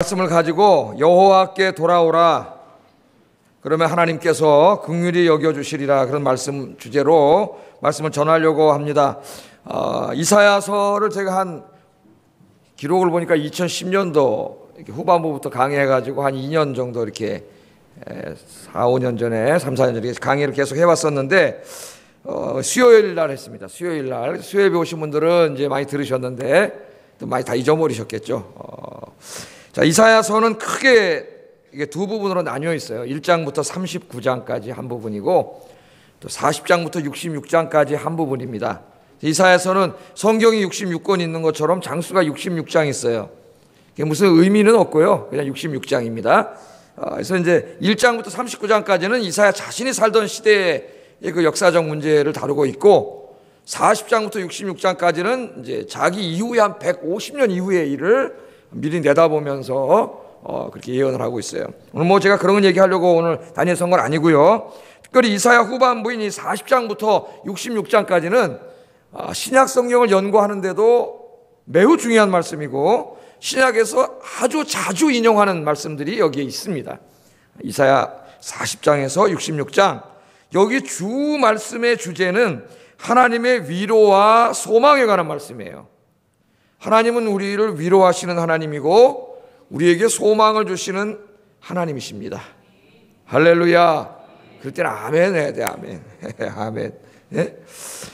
말씀을 가지고 여호와께 돌아오라. 그러면 하나님께서 긍휼히 여겨주시리라. 그런 말씀 주제로 말씀을 전하려고 합니다. 이사야서를 제가 한 기록을 보니까 2010년도 후반부부터 강의해가지고 한 2년 정도 이렇게 4, 5년 전에 3, 4년 전에 강의를 계속 해왔었는데 수요일 날 했습니다. 수요일 날 수요일에 오신 분들은 이제 많이 들으셨는데 또 많이 다 잊어버리셨겠죠. 자, 이사야서는 크게 이게 두 부분으로 나뉘어 있어요. 1장부터 39장까지 한 부분이고 또 40장부터 66장까지 한 부분입니다. 이사야서는 성경이 66권 있는 것처럼 장수가 66장 있어요. 이게 무슨 의미는 없고요. 그냥 66장입니다. 그래서 이제 1장부터 39장까지는 이사야 자신이 살던 시대의 그 역사적 문제를 다루고 있고 40장부터 66장까지는 이제 자기 이후에 한 150년 이후의 일을 미리 내다보면서 그렇게 예언을 하고 있어요. 오늘 뭐 제가 그런 얘기하려고 오늘 다니엘선 건 아니고요. 특별히 이사야 후반부인 이 40장부터 66장까지는 신약 성경을 연구하는데도 매우 중요한 말씀이고 신약에서 아주 자주 인용하는 말씀들이 여기에 있습니다. 이사야 40장에서 66장 여기 주 말씀의 주제는 하나님의 위로와 소망에 관한 말씀이에요. 하나님은 우리를 위로하시는 하나님이고 우리에게 소망을 주시는 하나님이십니다. 할렐루야. 그럴 때는 아멘 해야 돼. 아멘. 아멘. 네?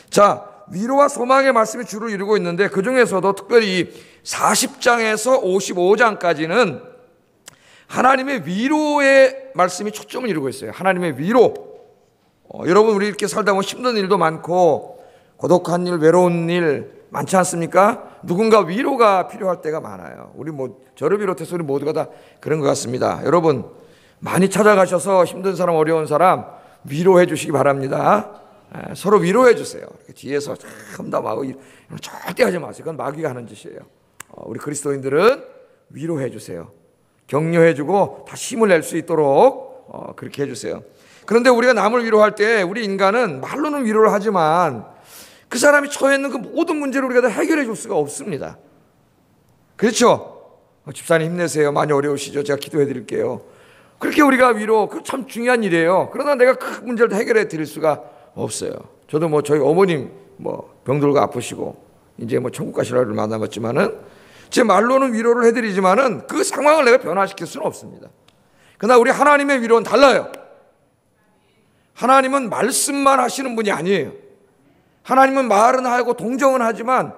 자, 위로와 소망의 말씀이 주를 이루고 있는데 그 중에서도 특별히 40장에서 55장까지는 하나님의 위로의 말씀이 초점을 이루고 있어요. 하나님의 위로. 여러분 우리 이렇게 살다 보면 힘든 일도 많고 고독한 일, 외로운 일 많지 않습니까? 누군가 위로가 필요할 때가 많아요. 우리 저를 비롯해서 우리 모두가 다 그런 것 같습니다. 여러분 많이 찾아가셔서 힘든 사람, 어려운 사람 위로해 주시기 바랍니다. 서로 위로해 주세요. 뒤에서 험담하고 절대 하지 마세요. 그건 마귀가 하는 짓이에요. 우리 그리스도인들은 위로해 주세요. 격려해 주고 다 힘을 낼 수 있도록 그렇게 해 주세요. 그런데 우리가 남을 위로할 때 우리 인간은 말로는 위로를 하지만 그 사람이 처해 있는 그 모든 문제를 우리가 다 해결해 줄 수가 없습니다. 그렇죠? 집사님 힘내세요. 많이 어려우시죠? 제가 기도해 드릴게요. 그렇게 우리가 위로, 그 참 중요한 일이에요. 그러나 내가 그 문제를 해결해 드릴 수가 없어요. 저도 저희 어머님 병들고 아프시고 이제 천국 가시라를 만나봤지만은 제 말로는 위로를 해드리지만은 그 상황을 내가 변화시킬 수는 없습니다. 그러나 우리 하나님의 위로는 달라요. 하나님은 말씀만 하시는 분이 아니에요. 하나님은 말은 하고 동정은 하지만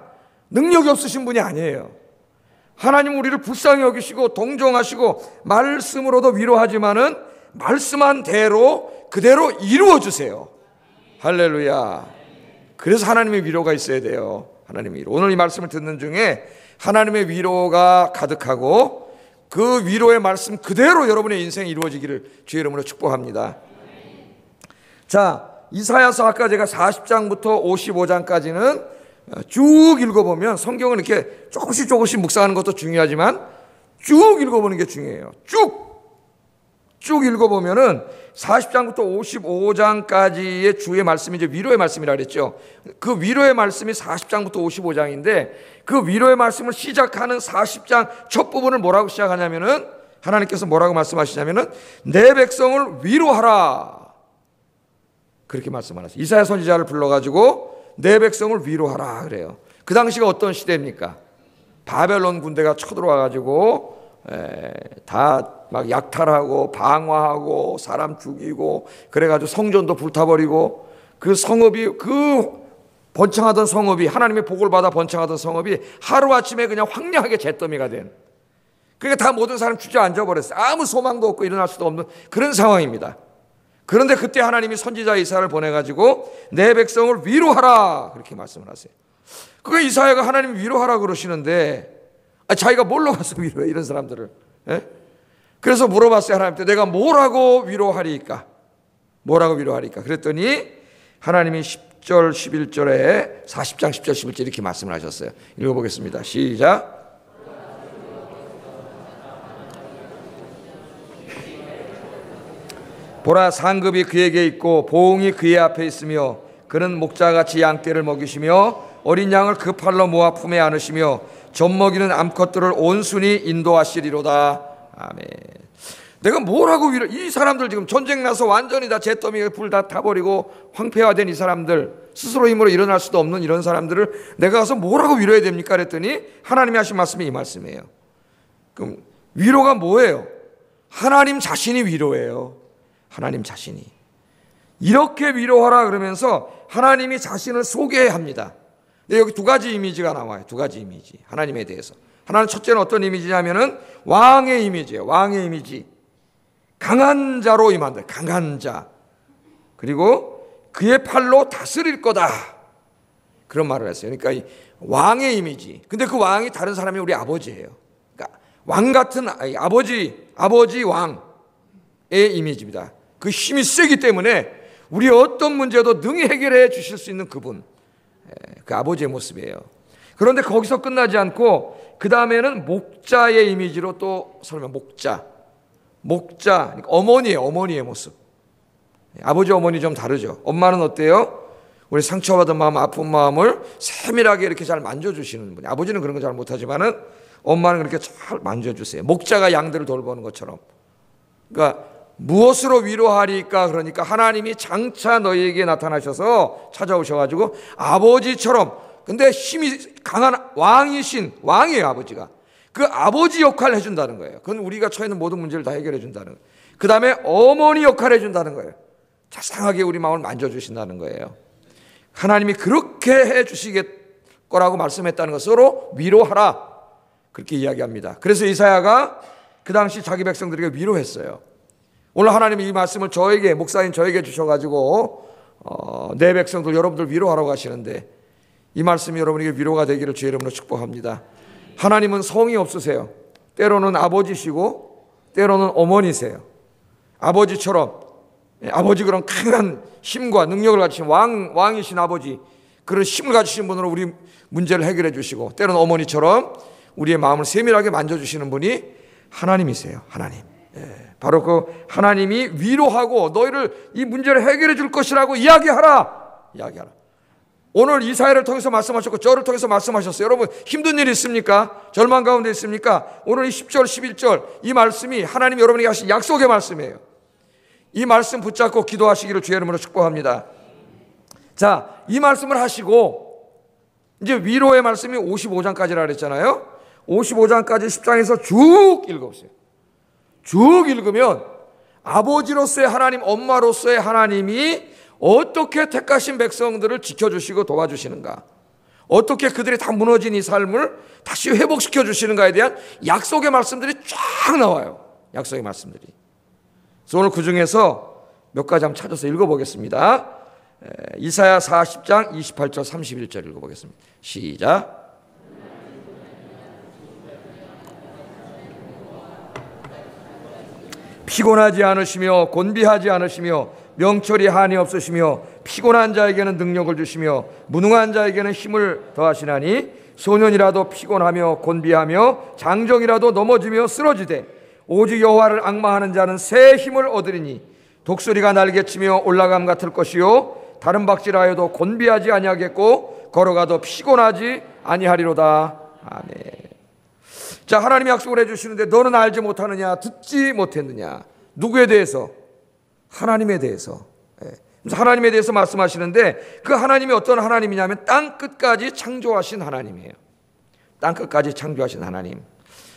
능력이 없으신 분이 아니에요. 하나님은 우리를 불쌍히 여기시고 동정하시고 말씀으로도 위로하지만은 말씀한 대로 그대로 이루어 주세요. 할렐루야. 그래서 하나님의 위로가 있어야 돼요. 하나님의 위로. 오늘 이 말씀을 듣는 중에 하나님의 위로가 가득하고 그 위로의 말씀 그대로 여러분의 인생이 이루어지기를 주의 이름으로 축복합니다. 자, 이사야서 아까 제가 40장부터 55장까지는 쭉 읽어보면 성경을 이렇게 조금씩 묵상하는 것도 중요하지만 쭉 읽어보는 게 중요해요. 쭉 읽어보면은 40장부터 55장까지의 주의 말씀이 이제 위로의 말씀이라 그랬죠. 그 위로의 말씀이 40장부터 55장인데 그 위로의 말씀을 시작하는 40장 첫 부분을 뭐라고 시작하냐면은 하나님께서 뭐라고 말씀하시냐면은 내 백성을 위로하라. 그렇게 말씀하셨어요. 이사야 선지자를 불러가지고 내 백성을 위로하라 그래요. 그 당시가 어떤 시대입니까? 바벨론 군대가 쳐들어와가지고 다 막 약탈하고 방화하고 사람 죽이고 그래가지고 성전도 불타버리고 그 성읍이 그 번창하던 성읍이 하나님의 복을 받아 번창하던 성읍이 하루아침에 그냥 황량하게 잿더미가 된 그러니까 다 모든 사람 주저앉아 버렸어요. 아무 소망도 없고 일어날 수도 없는 그런 상황입니다. 그런데 그때 하나님이 선지자 이사야를 보내가지고 내 백성을 위로하라 그렇게 말씀을 하세요. 그게 이사야가 하나님 위로하라 그러시는데 자기가 뭘로 가서 위로해 이런 사람들을. 그래서 물어봤어요. 하나님한테 내가 뭐라고 위로하리까? 뭐라고 위로하리까? 그랬더니 하나님이 10절 11절에 40장 10절 11절 이렇게 말씀을 하셨어요. 읽어보겠습니다. 시작. 보라 상급이 그에게 있고 보응이 그의 앞에 있으며 그는 목자같이 양떼를 먹이시며 어린 양을 그 팔로 모아 품에 안으시며 젖먹이는 암컷들을 온순히 인도하시리로다. 아멘. 내가 뭐라고 이 사람들 지금 전쟁 나서 완전히 다 잿더미에 불 다 타버리고 황폐화된 이 사람들, 스스로 힘으로 일어날 수도 없는 이런 사람들을 내가 가서 뭐라고 위로해야 됩니까? 그랬더니 하나님이 하신 말씀이 이 말씀이에요. 그럼 위로가 뭐예요? 하나님 자신이 위로예요. 하나님 자신이. 이렇게 위로하라 그러면서 하나님이 자신을 소개합니다. 근데 여기 두 가지 이미지가 나와요. 두 가지 이미지. 하나님에 대해서. 하나는 첫째는 어떤 이미지냐면은 왕의 이미지예요. 왕의 이미지. 강한 자로 임한다. 강한 자. 그리고 그의 팔로 다스릴 거다. 그런 말을 했어요. 그러니까 이 왕의 이미지. 근데 그 왕이 다른 사람이 우리 아버지예요. 그러니까 왕 같은 아버지 왕의 이미지입니다. 그 힘이 세기 때문에 우리 어떤 문제도 능히 해결해 주실 수 있는 그분. 그 아버지의 모습이에요. 그런데 거기서 끝나지 않고 그 다음에는 목자의 이미지로 또 설명. 목자, 그러니까 어머니예요. 어머니의 모습. 아버지 어머니 좀 다르죠. 엄마는 어때요? 우리 상처받은 마음, 아픈 마음을 세밀하게 이렇게 잘 만져주시는 분이. 아버지는 그런 거 잘 못하지만은 엄마는 그렇게 잘 만져주세요. 목자가 양들을 돌보는 것처럼. 그러니까 무엇으로 위로하리까? 그러니까 하나님이 장차 너희에게 나타나셔서 찾아오셔가지고 아버지처럼, 근데 힘이 강한 왕이에요. 아버지가. 그 아버지 역할을 해준다는 거예요. 그건 우리가 처해 있는 모든 문제를 다 해결해 준다는 거예요. 그 다음에 어머니 역할을 해준다는 거예요. 자상하게 우리 마음을 만져주신다는 거예요. 하나님이 그렇게 해주시겠 거라고 말씀했다는 것으로 위로하라, 그렇게 이야기합니다. 그래서 이사야가 그 당시 자기 백성들에게 위로했어요. 오늘 하나님이 이 말씀을 저에게, 목사인 저에게 주셔가지고 내 백성들 여러분들 위로하라고 하시는데, 이 말씀이 여러분에게 위로가 되기를 주의 이름으로 축복합니다. 하나님은 성이 없으세요. 때로는 아버지시고 때로는 어머니세요. 아버지처럼, 아버지 그런 강한 힘과 능력을 가지신 왕이신 아버지, 그런 힘을 가지신 분으로 우리 문제를 해결해 주시고, 때로는 어머니처럼 우리의 마음을 세밀하게 만져주시는 분이 하나님이세요. 하나님. 바로 그 하나님이 위로하고 너희를 이 문제를 해결해 줄 것이라고 이야기하라. 오늘 이사야를 통해서 말씀하셨고 저를 통해서 말씀하셨어요. 여러분 힘든 일 있습니까? 절망 가운데 있습니까? 오늘 이 10절 11절 이 말씀이 하나님이 여러분에게 하신 약속의 말씀이에요. 이 말씀 붙잡고 기도하시기를 주의 이름으로 축복합니다. 자, 이 말씀을 하시고 이제 위로의 말씀이 55장까지라 그랬잖아요. 55장까지 10장에서 쭉 읽어보세요. 쭉 읽으면 아버지로서의 하나님, 엄마로서의 하나님이 어떻게 택하신 백성들을 지켜주시고 도와주시는가, 어떻게 그들이 다 무너진 이 삶을 다시 회복시켜 주시는가에 대한 약속의 말씀들이 쫙 나와요. 약속의 말씀들이. 그래서 오늘 그 중에서 몇 가지 한번 찾아서 읽어보겠습니다. 이사야 40장 28절 31절 읽어보겠습니다. 시작. 피곤하지 않으시며 곤비하지 않으시며 명철이 한이 없으시며 피곤한 자에게는 능력을 주시며 무능한 자에게는 힘을 더하시나니 소년이라도 피곤하며 곤비하며 장정이라도 넘어지며 쓰러지되 오직 여호와를 앙망하는 자는 새 힘을 얻으리니 독수리가 날개치며 올라감 같을 것이요 다른 박질하여도 곤비하지 아니하겠고 걸어가도 피곤하지 아니하리로다. 아멘. 자, 하나님이 약속을 해주시는데 너는 알지 못하느냐, 듣지 못했느냐. 누구에 대해서? 하나님에 대해서. 하나님에 대해서 말씀하시는데 그 하나님이 어떤 하나님이냐면 땅 끝까지 창조하신 하나님이에요. 땅 끝까지 창조하신 하나님.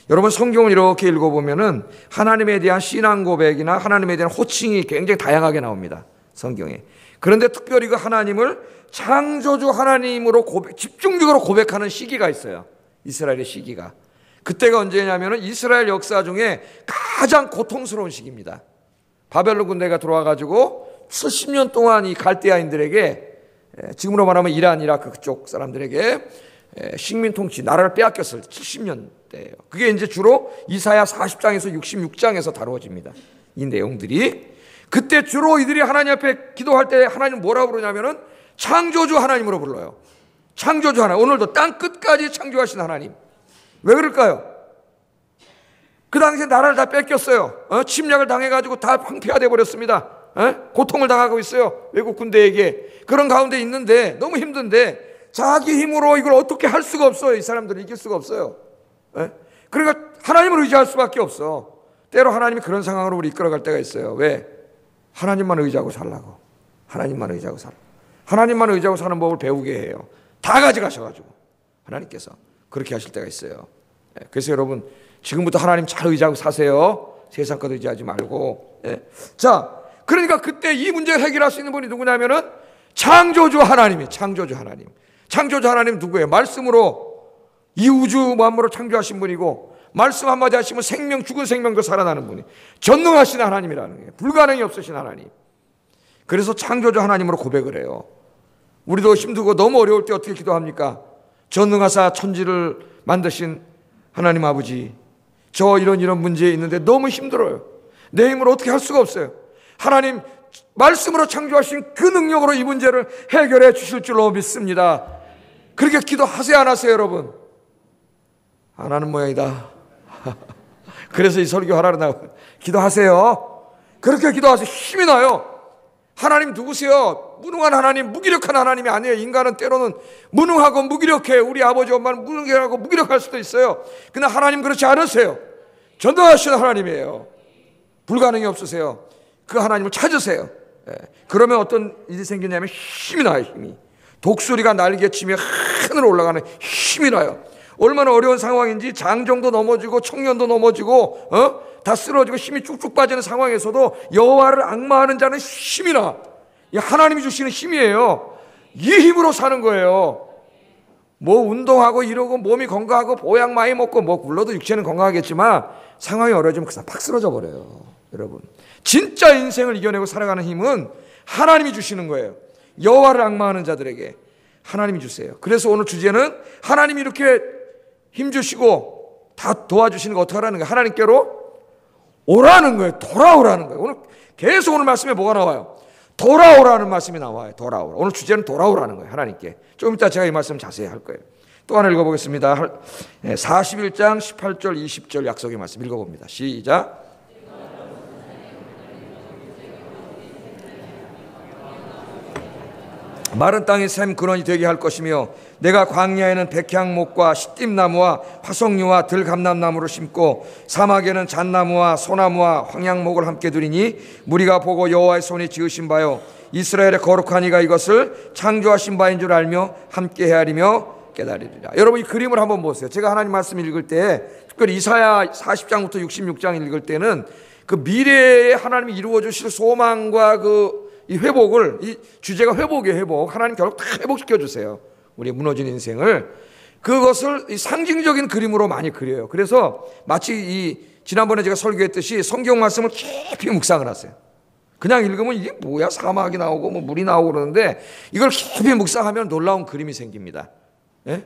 여러분 성경을 이렇게 읽어보면은 하나님에 대한 신앙 고백이나 하나님에 대한 호칭이 굉장히 다양하게 나옵니다. 성경에. 그런데 특별히 그 하나님을 창조주 하나님으로 집중적으로 고백하는 시기가 있어요. 이스라엘의 시기가. 그때가 언제냐면은 이스라엘 역사 중에 가장 고통스러운 시기입니다. 바벨론 군대가 들어와가지고 70년 동안 이 갈대아인들에게, 지금으로 말하면 이란, 이라크 그쪽 사람들에게 식민 통치, 나라를 빼앗겼을 때 70년대예요. 그게 이제 주로 이사야 40장에서 66장에서 다루어집니다. 이 내용들이. 그때 주로 이들이 하나님 앞에 기도할 때 하나님 뭐라고 부르냐면은 창조주 하나님으로 불러요. 창조주 하나님. 오늘도 땅 끝까지 창조하신 하나님. 왜 그럴까요? 그 당시에 나라를 다 뺏겼어요. 침략을 당해가지고 다 황폐화돼 버렸습니다. 고통을 당하고 있어요. 외국 군대에게. 그런 가운데 있는데 너무 힘든데 자기 힘으로 이걸 어떻게 할 수가 없어요. 이 사람들은 이길 수가 없어요. 예? 그러니까 하나님을 의지할 수밖에 없어. 때로 하나님이 그런 상황으로 우리 이끌어갈 때가 있어요. 왜? 하나님만 의지하고 살라고. 하나님만 의지하고 살라고. 하나님만 의지하고 사는 법을 배우게 해요. 다 가져가셔가지고 하나님께서 그렇게 하실 때가 있어요. 그래서 여러분 지금부터 하나님 잘 의지하고 사세요. 세상 것 의지하지 말고. 자, 그러니까 그때 이 문제를 해결할 수 있는 분이 누구냐면은 창조주 하나님이. 창조주 하나님. 창조주 하나님 누구예요? 말씀으로 이 우주 만물을 창조하신 분이고, 말씀 한마디 하시면 생명, 죽은 생명도 살아나는 분이, 전능하신 하나님이라는 거예요. 불가능이 없으신 하나님. 그래서 창조주 하나님으로 고백을 해요. 우리도 힘들고 너무 어려울 때 어떻게 기도합니까? 전능하사 천지를 만드신 하나님 아버지, 저 이런 문제에 있는데 너무 힘들어요. 내 힘으로 어떻게 할 수가 없어요. 하나님 말씀으로 창조하신 그 능력으로 이 문제를 해결해 주실 줄로 믿습니다. 그렇게 기도하세요, 안 하세요, 여러분? 안 하는 모양이다. 그래서 이 설교 하라고 나오고, 기도하세요. 그렇게 기도하세요. 힘이 나요. 하나님 누구세요? 무능한 하나님, 무기력한 하나님이 아니에요. 인간은 때로는 무능하고 무기력해. 우리 아버지 엄마는 무능하고 무기력할 수도 있어요. 그러나 하나님 그렇지 않으세요. 전능하신 하나님이에요. 불가능이 없으세요. 그 하나님을 찾으세요. 그러면 어떤 일이 생기냐면 힘이 나요. 힘이. 독수리가 날개치며 하늘로 올라가는 힘이 나요. 얼마나 어려운 상황인지 장정도 넘어지고 청년도 넘어지고 다 쓰러지고 힘이 쭉쭉 빠지는 상황에서도 여호와를 앙마하는 자는 힘이 나. 이 하나님이 주시는 힘이에요. 이 힘으로 사는 거예요. 뭐 운동하고 이러고 몸이 건강하고 보약 많이 먹고 뭐 굴러도 육체는 건강하겠지만 상황이 어려워지면 그냥 팍 쓰러져 버려요. 여러분, 진짜 인생을 이겨내고 살아가는 힘은 하나님이 주시는 거예요. 여호와를 앙마하는 자들에게 하나님이 주세요. 그래서 오늘 주제는 하나님이 이렇게 힘 주시고 다 도와주시는 거 어떻게 하라는 거예요? 하나님께로 오라는 거예요. 돌아오라는 거예요. 오늘 계속 오늘 말씀에 뭐가 나와요? 돌아오라는 말씀이 나와요. 돌아오라. 오늘 주제는 돌아오라는 거예요. 하나님께. 좀 이따 제가 이 말씀 자세히 할 거예요. 또 하나 읽어보겠습니다. 41장 18절 20절 약속의 말씀 읽어봅니다. 시작. 마른 땅이 샘 근원이 되게 할 것이며 내가 광야에는 백향목과 시띠나무와 화석류와 들감람나무를 심고 사막에는 잣나무와 소나무와 황양목을 함께 두리니 무리가 보고 여호와의 손이 지으신 바요 이스라엘의 거룩한 이가 이것을 창조하신 바인 줄 알며 함께 헤아리며 깨달으리라. 여러분 이 그림을 한번 보세요. 제가 하나님 말씀 읽을 때 특별히 이사야 40장부터 66장 읽을 때는 그 미래에 하나님이 이루어 주실 소망과 이 회복을, 이 주제가 회복이에요. 회복. 하나님 결국 다 회복시켜 주세요. 우리 무너진 인생을. 그것을 이 상징적인 그림으로 많이 그려요. 그래서 마치 지난번에 제가 설교했듯이 성경 말씀을 깊이 묵상을 하세요. 그냥 읽으면 이게 뭐야? 사막이 나오고 뭐 물이 나오고 그러는데 이걸 깊이 묵상하면 놀라운 그림이 생깁니다. 예?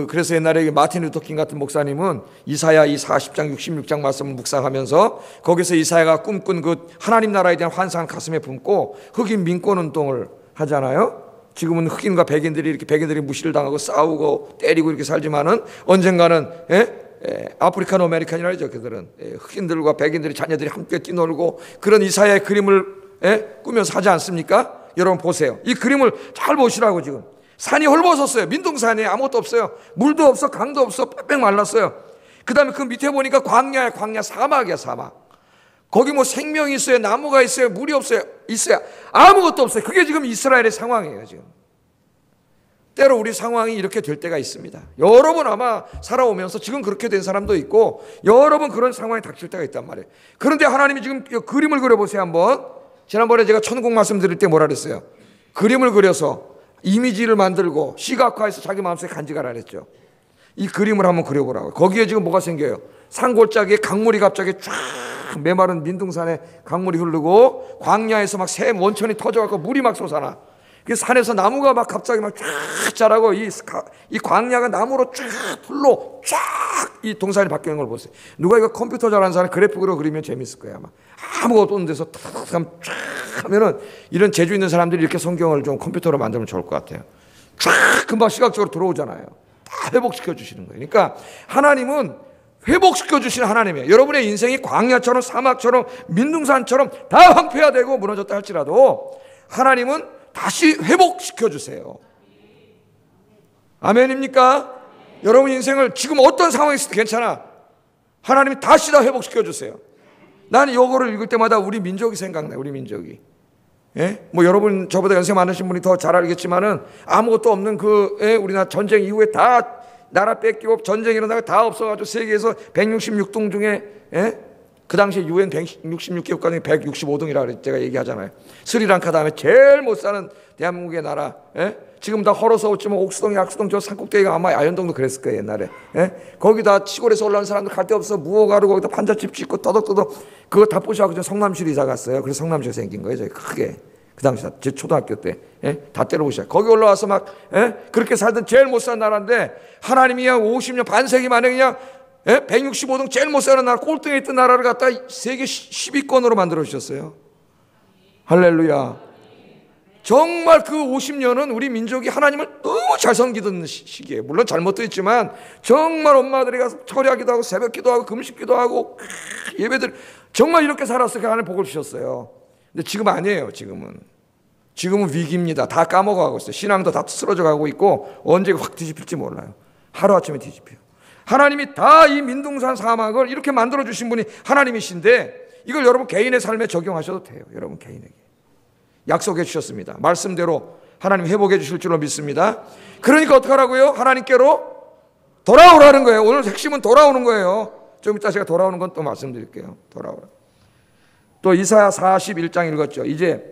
그래서 옛날에 마틴 루터킹 같은 목사님은 이사야 이 40장 66장 말씀을 묵상하면서 거기서 이사야가 꿈꾼 그 하나님 나라에 대한 환상을 가슴에 품고 흑인 민권 운동을 하잖아요. 지금은 흑인과 백인들이 무시를 당하고 싸우고 때리고 이렇게 살지만은 언젠가는 아프리칸 아메리칸이라 하죠. 그들은 흑인들과 백인들이 자녀들이 함께 뛰놀고 그런 이사야의 그림을 꾸며서 하지 않습니까? 여러분 보세요. 이 그림을 잘 보시라고. 지금 산이 헐벗었어요. 민둥산에 아무것도 없어요. 물도 없어, 강도 없어, 빽빽 말랐어요. 그 다음에 그 밑에 보니까 광야야, 광야, 사막이야, 사막. 거기 뭐 생명이 있어요, 나무가 있어요, 물이 없어요, 있어요, 아무것도 없어요. 그게 지금 이스라엘의 상황이에요. 지금 때로 우리 상황이 이렇게 될 때가 있습니다. 여러 번 아마 살아오면서 지금 그렇게 된 사람도 있고 여러 번 그런 상황이 닥칠 때가 있단 말이에요. 그런데 하나님이 지금 그림을 그려보세요. 한번. 지난번에 제가 천국 말씀 드릴 때 뭐라 그랬어요? 그림을 그려서 이미지를 만들고 시각화해서 자기 마음속에 간직하라 그랬죠. 이 그림을 한번 그려보라고요. 거기에 지금 뭐가 생겨요? 산골짜기에 강물이 갑자기 쫙 메마른 민둥산에 강물이 흐르고 광야에서 막 샘 원천이 터져갖고 물이 막 솟아나. 그 산에서 나무가 막 갑자기 막 쫙 자라고 이 광야가 나무로 쫙 풀로 쫙 이 동산이 바뀌는 걸 보세요. 누가 이거 컴퓨터 잘하는 사람 그래픽으로 그리면 재밌을 거예요. 아마 아무것도 없는 데서 탁 하면은 이런 재주 있는 사람들이 이렇게 성경을 좀 컴퓨터로 만들면 좋을 것 같아요. 쫙 금방 시각적으로 들어오잖아요. 다 회복시켜 주시는 거예요. 그러니까 하나님은 회복시켜 주시는 하나님이에요. 여러분의 인생이 광야처럼 사막처럼 민둥산처럼 다 황폐화되고 무너졌다 할지라도 하나님은 다시 회복시켜 주세요. 아멘입니까? 여러분 인생을 지금 어떤 상황이 있어도 괜찮아. 하나님이 다시 다 회복시켜 주세요. 나는 요거를 읽을 때마다 우리 민족이 생각나요. 우리 민족이. 예? 뭐 여러분 저보다 연세 많으신 분이 더 잘 알겠지만은 아무것도 없는 우리나라 전쟁 이후에 다 나라 뺏기고 전쟁 일어나고 다 없어가지고 세계에서 166등 중에 그 당시에 UN 166개 국가 중에 165등이라 제가 얘기하잖아요. 스리랑카 다음에 제일 못 사는 대한민국의 나라. 지금 다 헐어서 없지만 옥수동, 약수동 저 산꼭대기가 아마 아현동도 그랬을 거예요 옛날에. 거기다 시골에서 올라온 사람들 갈 데 없어 무호 가루 거기다 판잣집 짓고 떠덕떠덕 그거 다 부셔갖고 성남시로 이사 갔어요. 그래서 성남시가 생긴 거예요. 저희 크게. 그 당시 제 초등학교 때 다 때려보셔. 거기 올라와서 막 그렇게 살던 제일 못 사는 나라인데 하나님이 그냥 50년 반세기 만에 그냥 165등 제일 못 사는 나라 꼴등에 있던 나라를 갖다 세계 10위권으로 만들어 주셨어요. 할렐루야. 정말 그 50년은 우리 민족이 하나님을 너무 잘 섬기던 시기예요. 물론 잘못도 있지만 정말 엄마들이 가서 철야기도 하고 새벽기도 하고 금식기도 하고 예배들 정말 이렇게 살았어요. 하나님 복을 주셨어요. 근데 지금 아니에요. 지금은 위기입니다. 다 까먹어가고 있어요. 신앙도 다 쓰러져 가고 있고 언제 확 뒤집힐지 몰라요. 하루아침에 뒤집혀요. 하나님이 다 이 민둥산 사막을 이렇게 만들어 주신 분이 하나님이신데 이걸 여러분 개인의 삶에 적용하셔도 돼요. 여러분 개인에게 약속해 주셨습니다. 말씀대로 하나님 회복해 주실 줄로 믿습니다. 그러니까 어떡하라고요? 하나님께로 돌아오라는 거예요. 오늘 핵심은 돌아오는 거예요. 좀 이따 제가 돌아오는 건 또 말씀드릴게요. 돌아오라. 또 이사야 41장 읽었죠. 이제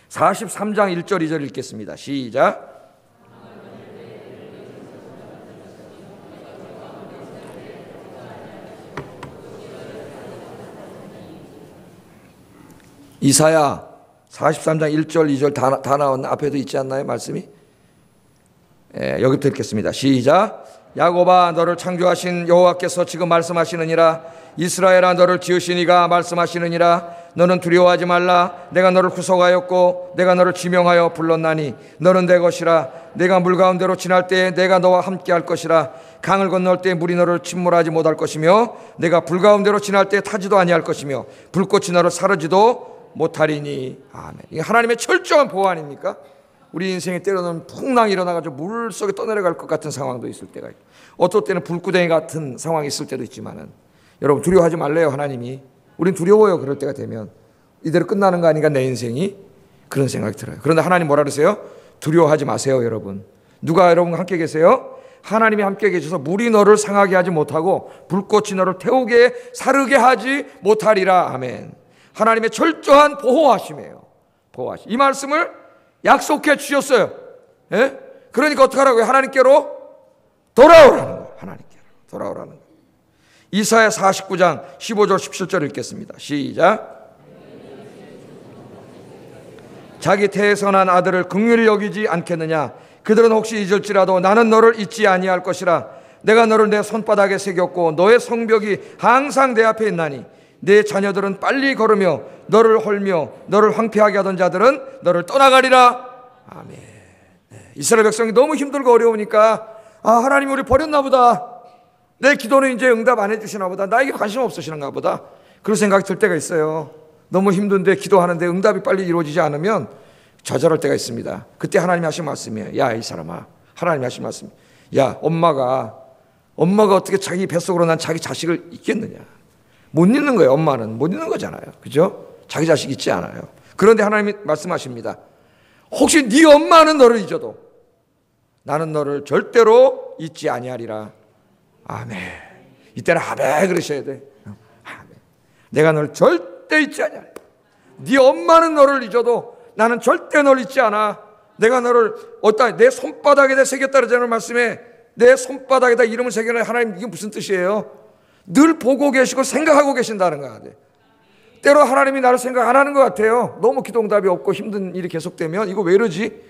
43장 1절 2절 읽겠습니다. 시작. 이사야 43장 1절 2절 다 나왔나? 앞에도 있지 않나요? 말씀이? 여기부터 읽겠습니다. 시작. 야곱아 너를 창조하신 여호와께서 지금 말씀하시느니라. 이스라엘아 너를 지으신 이가 말씀하시느니라. 너는 두려워하지 말라. 내가 너를 구속하였고 내가 너를 지명하여 불렀나니 너는 내 것이라. 내가 물 가운데로 지날 때에 내가 너와 함께 할 것이라. 강을 건널 때 물이 너를 침몰하지 못할 것이며 내가 불 가운데로 지날 때에 타지도 아니할 것이며 불꽃이 너를 사르지도 못하리니. 아멘. 이게 하나님의 철저한 보호 아닙니까? 우리 인생에 때로는 풍랑이 일어나가지고 물 속에 떠내려갈 것 같은 상황도 있을 때가 있고 어떨 때는 불구덩이 같은 상황이 있을 때도 있지만은 여러분 두려워하지 말래요. 하나님이. 우린 두려워요. 그럴 때가 되면 이대로 끝나는 거 아닌가 내 인생이 그런 생각이 들어요. 그런데 하나님 뭐라 그러세요? 두려워하지 마세요. 여러분 누가 여러분과 함께 계세요? 하나님이 함께 계셔서 물이 너를 상하게 하지 못하고 불꽃이 너를 태우게 사르게 하지 못하리라. 아멘. 하나님의 철저한 보호하심이에요. 보호하심. 이 말씀을 약속해 주셨어요. 그러니까 어떡하라고요? 하나님께로 돌아오라는 거예요. 하나님께로 돌아오라는 거예요. 이사야 49장 15절 17절 읽겠습니다. 시작. 자기 태에서 난 아들을 긍휼히 여기지 않겠느냐? 그들은 혹시 잊을지라도 나는 너를 잊지 아니할 것이라. 내가 너를 내 손바닥에 새겼고 너의 성벽이 항상 내 앞에 있나니 내 자녀들은 빨리 걸으며 너를 헐며 너를 황폐하게 하던 자들은 너를 떠나가리라. 아멘. 이스라엘 백성이 너무 힘들고 어려우니까 하나님이 우리 버렸나 보다. 내 기도는 이제 응답 안 해주시나 보다. 나에게 관심 없으시는가 보다. 그런 생각이 들 때가 있어요. 너무 힘든데 기도하는데 응답이 빨리 이루어지지 않으면 좌절할 때가 있습니다. 그때 하나님이 하신 말씀이에요. 야, 이 사람아. 하나님이 하신 말씀. 야, 엄마가 어떻게 자기 뱃속으로 난 자기 자식을 잊겠느냐. 못 잊는 거예요. 엄마는 못 잊는 거잖아요. 그죠? 자기 자식 잊지 않아요. 그런데 하나님이 말씀하십니다. 혹시 네 엄마는 너를 잊어도 나는 너를 절대로 잊지 아니하리라. 아멘. 이때는 아멘 그러셔야 돼. 아멘. 내가 너를 절대 잊지 아니하리라. 네 엄마는 너를 잊어도 나는 절대 너를 잊지 않아. 내가 너를 내 손바닥에다 새겼다 그러잖아요. 말씀에 내 손바닥에다 이름을 새겨놔. 하나님 이게 무슨 뜻이에요? 늘 보고 계시고 생각하고 계신다는 거 같아요. 때로 하나님이 나를 생각 안 하는 것 같아요. 너무 기도응답이 없고 힘든 일이 계속되면 이거 왜 이러지?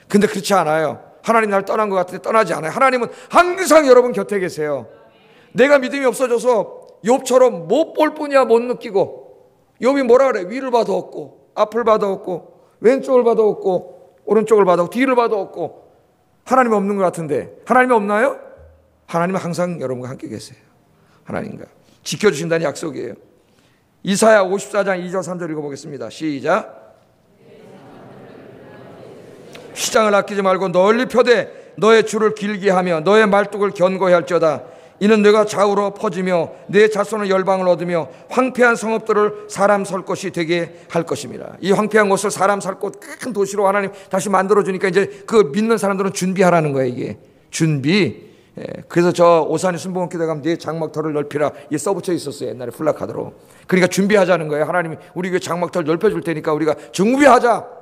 근데 그렇지 않아요. 하나님 나를 떠난 것 같은데 떠나지 않아요. 하나님은 항상 여러분 곁에 계세요. 내가 믿음이 없어져서 욥처럼 못 볼 뿐이야 못 느끼고 욥이 뭐라 그래? 위를 봐도 없고 앞을 봐도 없고 왼쪽을 봐도 없고 오른쪽을 봐도 없고 뒤를 봐도 없고 하나님 없는 것 같은데 하나님이 없나요? 하나님은 항상 여러분과 함께 계세요. 하나님과 지켜주신다는 약속이에요. 이사야 54장 2절 3절 읽어보겠습니다. 시작. 휘장을 아끼지 말고 널리 펴되 너의 줄을 길게 하며 너의 말뚝을 견고히 할지어다. 이는 너가 좌우로 퍼지며 내 자손은 열방을 얻으며 황폐한 성읍들을 사람 설 곳이 되게 할 것입니다. 이 황폐한 곳을 사람 살 곳 큰 도시로 하나님 다시 만들어주니까 이제 그 믿는 사람들은 준비하라는 거예요. 이게 준비. 그래서 저 오산이 순복음교회 가면 네 장막터를 넓히라, 이게 써붙여 있었어요. 옛날에 플라카드로. 그러니까 준비하자는 거예요. 하나님이 우리 교회 장막터를 넓혀줄 테니까 우리가 준비하자.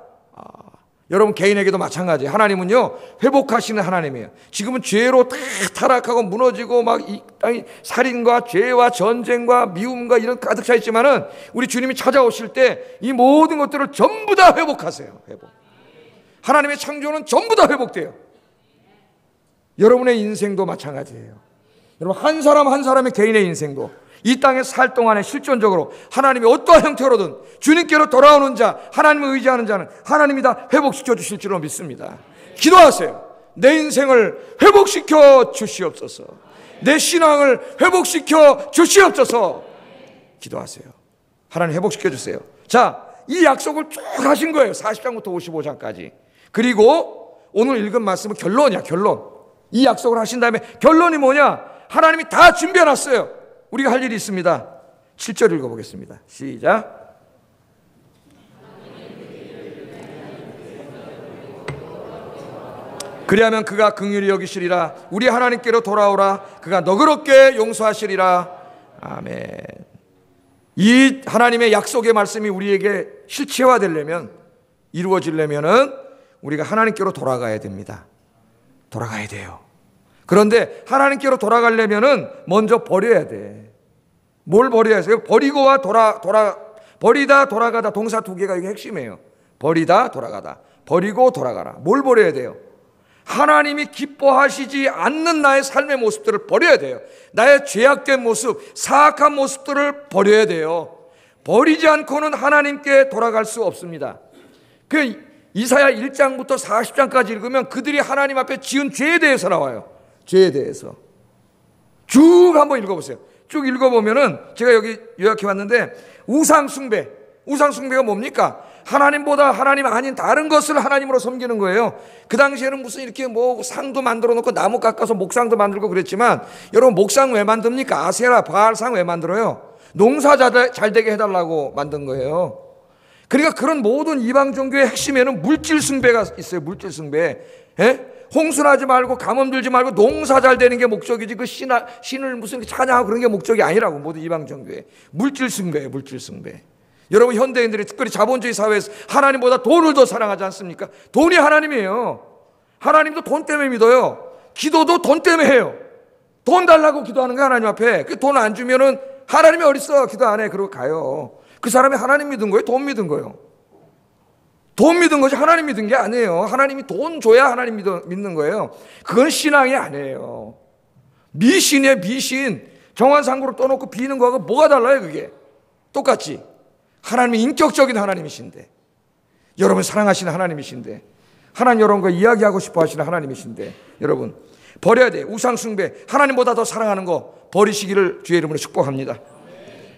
여러분 개인에게도 마찬가지. 하나님은요 회복하시는 하나님이에요. 지금은 죄로 다 타락하고 무너지고 막 이 땅이 살인과 죄와 전쟁과 미움과 이런 가득 차 있지만은 우리 주님이 찾아오실 때 이 모든 것들을 전부 다 회복하세요. 회복. 하나님의 창조는 전부 다 회복돼요. 여러분의 인생도 마찬가지예요. 여러분 한 사람 한 사람의 개인의 인생도 이 땅에 살 동안에 실존적으로 하나님이 어떠한 형태로든 주님께로 돌아오는 자, 하나님을 의지하는 자는 하나님이 다 회복시켜 주실 줄로 믿습니다. 기도하세요. 내 인생을 회복시켜 주시옵소서. 내 신앙을 회복시켜 주시옵소서. 기도하세요. 하나님 회복시켜 주세요. 자, 이 약속을 쭉 하신 거예요. 40장부터 55장까지. 그리고 오늘 읽은 말씀은 결론이야. 결론. 이 약속을 하신 다음에 결론이 뭐냐? 하나님이 다 준비해놨어요. 우리가 할 일이 있습니다. 7절 읽어보겠습니다. 시작. 그리하면 그가 긍휼히 여기시리라. 우리 하나님께로 돌아오라. 그가 너그럽게 용서하시리라. 아멘. 이 하나님의 약속의 말씀이 우리에게 실체화되려면, 이루어지려면은 우리가 하나님께로 돌아가야 됩니다. 돌아가야 돼요. 그런데 하나님께로 돌아가려면은 먼저 버려야 돼. 뭘 버려야 해요? 버리고와 버리다 돌아가다 동사 두 개가 이게 핵심이에요. 버리다 돌아가다. 버리고 돌아가라. 뭘 버려야 돼요? 하나님이 기뻐하시지 않는 나의 삶의 모습들을 버려야 돼요. 나의 죄악된 모습, 사악한 모습들을 버려야 돼요. 버리지 않고는 하나님께 돌아갈 수 없습니다. 그 이사야 1장부터 40장까지 읽으면 그들이 하나님 앞에 지은 죄에 대해서 나와요. 죄에 대해서 쭉 한번 읽어보세요. 쭉 읽어보면은 제가 여기 요약해 왔는데 우상숭배가 뭡니까? 하나님보다 하나님 아닌 다른 것을 하나님으로 섬기는 거예요. 그 당시에는 무슨 이렇게 뭐 상도 만들어 놓고 나무 깎아서 목상도 만들고 그랬지만, 여러분 목상 왜 만듭니까? 아세라 바알상 왜 만들어요? 농사 잘 되게 해달라고 만든 거예요. 그러니까 그런 모든 이방 종교의 핵심에는 물질 숭배가 있어요. 물질 숭배. 홍순하지 말고 가뭄 들지 말고 농사 잘 되는 게 목적이지, 그 신을 무슨 찬양하고 그런 게 목적이 아니라고. 모든 이방 종교에 물질 숭배예요. 물질 숭배. 여러분 현대인들이 특별히 자본주의 사회에서 하나님보다 돈을 더 사랑하지 않습니까? 돈이 하나님이에요. 하나님도 돈 때문에 믿어요. 기도도 돈 때문에 해요. 돈 달라고 기도하는 거야 하나님 앞에. 그 돈 안 주면은 하나님이 어딨어 기도 안 해 그러고 가요. 그 사람이 하나님 믿은 거예요? 돈 믿은 거예요? 돈 믿은 거지 하나님 믿은 게 아니에요. 하나님이 돈 줘야 하나님 믿는 거예요. 그건 신앙이 아니에요. 미신이에요. 미신. 정한상구를 떠놓고 비는 거하고 뭐가 달라요? 그게 똑같지. 하나님이 인격적인 하나님이신데, 여러분 사랑하시는 하나님이신데, 하나님 여러분과 이야기하고 싶어 하시는 하나님이신데, 여러분 버려야 돼요. 우상숭배, 하나님보다 더 사랑하는 거 버리시기를 주의 이름으로 축복합니다.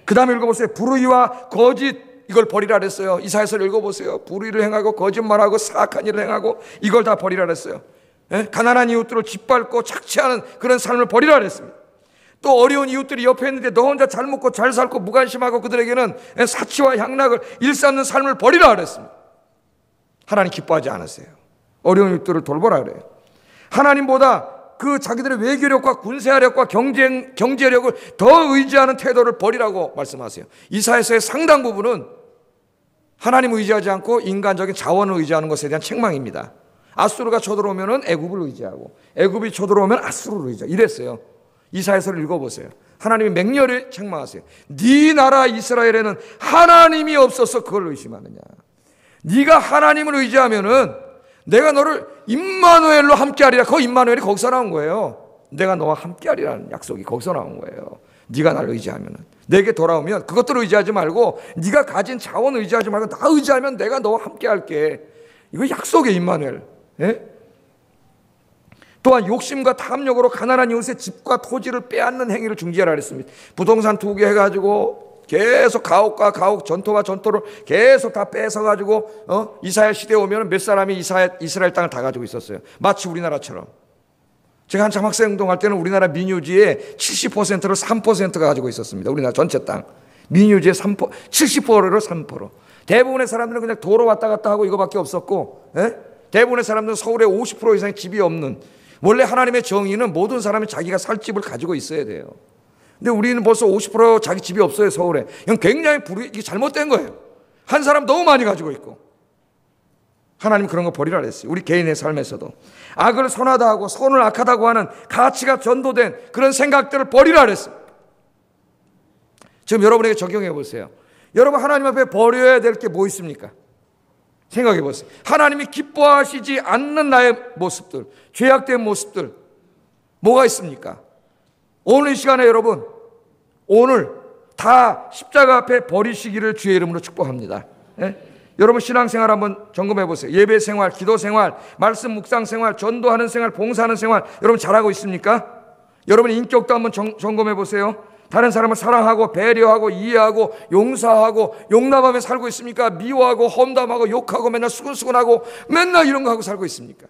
그 다음에 읽어보세요. 불의와 거짓, 이걸 버리라 그랬어요. 이사야서를 읽어보세요. 불의를 행하고 거짓말하고 사악한 일을 행하고 이걸 다 버리라 그랬어요. 가난한 이웃들을 짓밟고 착취하는 그런 삶을 버리라 그랬습니다. 또 어려운 이웃들이 옆에 있는데 너 혼자 잘 먹고 잘 살고 무관심하고 그들에게는 사치와 향락을 일삼는 삶을 버리라 그랬습니다. 하나님 기뻐하지 않으세요. 어려운 이웃들을 돌보라 그래요. 하나님보다 그 자기들의 외교력과 군사력과 경제력을 더 의지하는 태도를 버리라고 말씀하세요. 이사야서의 상당 부분은 하나님을 의지하지 않고 인간적인 자원을 의지하는 것에 대한 책망입니다. 아수르가 쳐들어오면 애굽을 의지하고 애굽이 쳐들어오면 아수르를 의지하고 이랬어요. 이사야서를 읽어보세요. 하나님이 맹렬히 책망하세요. 네 나라 이스라엘에는 하나님이 없어서 그걸 의심하느냐. 네가 하나님을 의지하면은 내가 너를 임마누엘로 함께하리라. 그 임마누엘이 거기서 나온 거예요. 내가 너와 함께하리라는 약속이 거기서 나온 거예요. 네가 나를 의지하면은, 내게 돌아오면 그것들을 의지하지 말고 네가 가진 자원을 의지하지 말고 나 의지하면 내가 너와 함께할게. 이거 약속의 임마누엘. 또한 욕심과 탐욕으로 가난한 이웃의 집과 토지를 빼앗는 행위를 중지하라 그랬습니다. 부동산 투기 해가지고 계속 가옥과 가옥, 전토와 전토를 계속 다 뺏어가지고 이스라엘 시대에 오면 몇 사람이 이스라엘 땅을 다 가지고 있었어요. 마치 우리나라처럼. 제가 한참 학생운동할 때는 우리나라 민유지의 70%를 3%가 가지고 있었습니다. 우리나라 전체 땅. 민유지의 70%를 3%. 대부분의 사람들은 그냥 도로 왔다 갔다 하고 이거밖에 없었고, 대부분의 사람들은 서울에 50% 이상의 집이 없는, 원래 하나님의 정의는 모든 사람이 자기가 살 집을 가지고 있어야 돼요. 근데 우리는 벌써 50% 자기 집이 없어요, 서울에. 이건 굉장히 이게 잘못된 거예요. 한 사람 너무 많이 가지고 있고. 하나님 그런 거 버리라 그랬어요. 우리 개인의 삶에서도. 악을 선하다 하고 선을 악하다고 하는 가치가 전도된 그런 생각들을 버리라 그랬어요. 지금 여러분에게 적용해 보세요. 여러분 하나님 앞에 버려야 될 게 뭐 있습니까? 생각해 보세요. 하나님이 기뻐하시지 않는 나의 모습들, 죄악된 모습들 뭐가 있습니까? 오늘 이 시간에 여러분, 오늘 다 십자가 앞에 버리시기를 주의 이름으로 축복합니다. 여러분 신앙생활 한번 점검해 보세요. 예배 생활, 기도 생활, 말씀 묵상 생활, 전도하는 생활, 봉사하는 생활 여러분 잘하고 있습니까? 여러분 인격도 한번 점검해 보세요. 다른 사람을 사랑하고 배려하고 이해하고 용서하고 용납하며 살고 있습니까? 미워하고 험담하고 욕하고 맨날 수근수근하고 맨날 이런 거 하고 살고 있습니까?